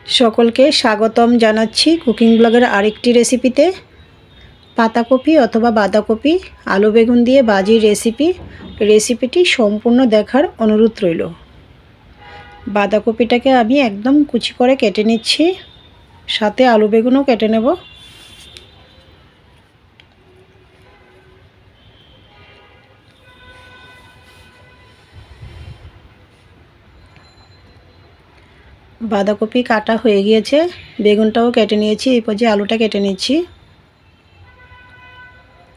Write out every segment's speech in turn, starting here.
সকলকে স্বাগতম জানাচ্ছি কুকিং ব্লগের আরেকটি রেসিপিতে। পাতাকপি অথবা বাঁধাকপি আলু বেগুন দিয়ে ভাজির রেসিপিটি সম্পূর্ণ দেখার অনুরোধ রইল। বাঁধাকপিটাকে আমি একদম কুচি করে কেটে নিচ্ছি, সাথে আলু বেগুনও কেটে নেব। বাঁধাকপি কাটা হয়ে গিয়েছে, বেগুনটাও কেটে নিয়েছি, এই পর্যায়ে আলুটা কেটে নিচ্ছি।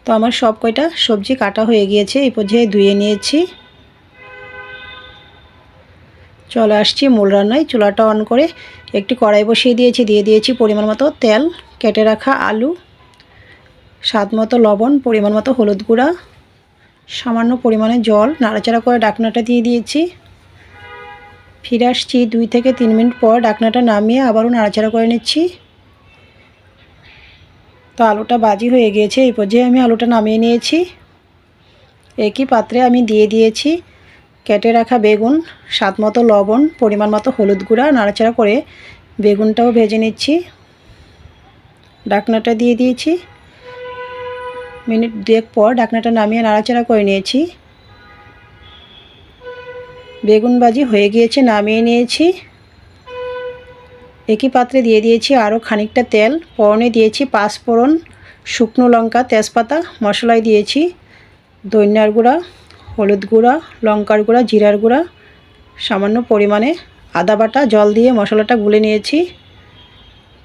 তো আমার সব কয়টা সবজি কাটা হয়ে গিয়েছে, এই পর্যায়ে ধুয়ে নিয়েছি। চলে আসছি মূল রান্নায়। চুলাটা অন করে একটি কড়াই বসিয়ে দিয়েছি, দিয়ে দিয়েছি পরিমাণ মতো তেল, কেটে রাখা আলু, স্বাদ মতো লবণ, পরিমাণ মতো হলুদ গুঁড়া, সামান্য পরিমাণে জল, নাড়াচাড়া করে ঢাকনাটা দিয়ে দিয়েছি। ফিরে আসছি 2 থেকে 3 মিনিট পর, ঢাকনাটা নামিয়ে আবারও নাড়াচাড়া করে নিচ্ছি। তো আলুটা ভাজি হয়ে গিয়েছে, এই পর্যায়ে আমি আলুটা নামিয়ে নিয়েছি। একই পাত্রে আমি দিয়ে দিয়েছি কেটে রাখা বেগুন, স্বাদ মতো লবণ, পরিমাণ মতো হলুদ গুঁড়া, নাড়াচাড়া করে বেগুনটাও ভেজে নিচ্ছি। ঢাকনাটা দিয়ে দিয়েছি। মিনিট 2 পর ঢাকনাটা নামিয়ে নাড়াচাড়া করে নিয়েছি। বেগুন ভাজি হয়ে গিয়েছে, নামিয়ে নিয়েছি। একই পাত্রে দিয়ে দিয়েছি আরও খানিকটা তেল, ফোড়নে দিয়েছি 5 ফোড়ন, শুকনো লঙ্কা, তেজপাতা, মশলায় দিয়েছি ধনিয়ার গুঁড়া, হলুদ গুঁড়া, লঙ্কার গুঁড়া, জিরার গুঁড়া, সামান্য পরিমাণে আদা বাটা, জল দিয়ে মশলাটা গুলে নিয়েছি।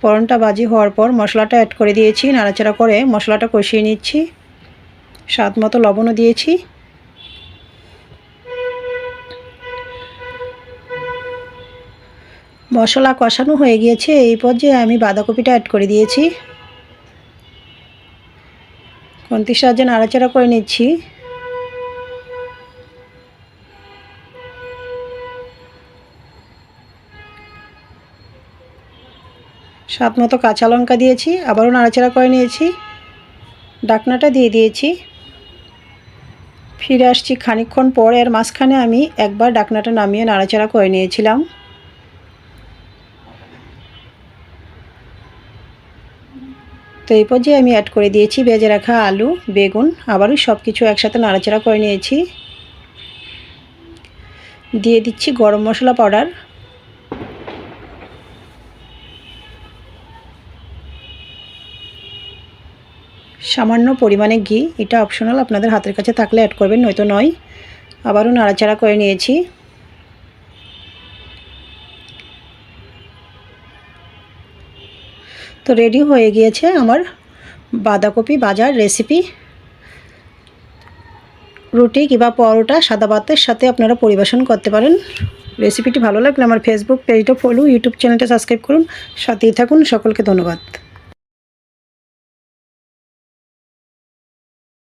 ফোড়নটা ভাজি হওয়ার পর মশলাটা অ্যাড করে দিয়েছি, নাড়াচাড়া করে মশলাটা কষিয়ে নিচ্ছি। স্বাদ মতো লবণও দিয়েছি। মশলা কষানো হয়ে গিয়েছে, এই পর্যায়ে আমি বাঁধাকপিটা অ্যাড করে দিয়েছি। খুন্তির সাহায্যে নাড়াচাড়া করে নিচ্ছি। স্বাদ মতো কাঁচা লঙ্কা দিয়েছি, আবারও নাড়াচাড়া করে নিয়েছি। ঢাকনাটা দিয়ে দিয়েছি। ফিরে আসছি খানিকক্ষণ পর, এর মাঝখানে আমি একবার ঢাকনাটা নামিয়ে নাড়াচাড়া করে নিয়েছিলাম। তো এই পর্যায়ে আমি অ্যাড করে দিয়েছি ভেজে রাখা আলু, বেগুন, আবারও সব কিছু একসাথে নাড়াচাড়া করে নিয়েছি। দিয়ে দিচ্ছি গরম মশলা পাউডার, সামান্য পরিমাণে ঘি, এটা অপশনাল, আপনাদের হাতের কাছে থাকলে অ্যাড করবেন, নয়তো নয়। আবারও নাড়াচাড়া করে নিয়েছি। তো রেডি হয়ে গিয়েছে আমার বাঁধাকপি ভাজার রেসিপি। রুটি কিংবা পরোটা, সাদা ভাতের সাথে আপনারা পরিবেশন করতে পারেন। রেসিপিটি ভালো লাগলে আমার ফেসবুক পেজটা ফলো, ইউটিউব চ্যানেলটা সাবস্ক্রাইব করুন, সাথেই থাকুন। সকলকে ধন্যবাদ।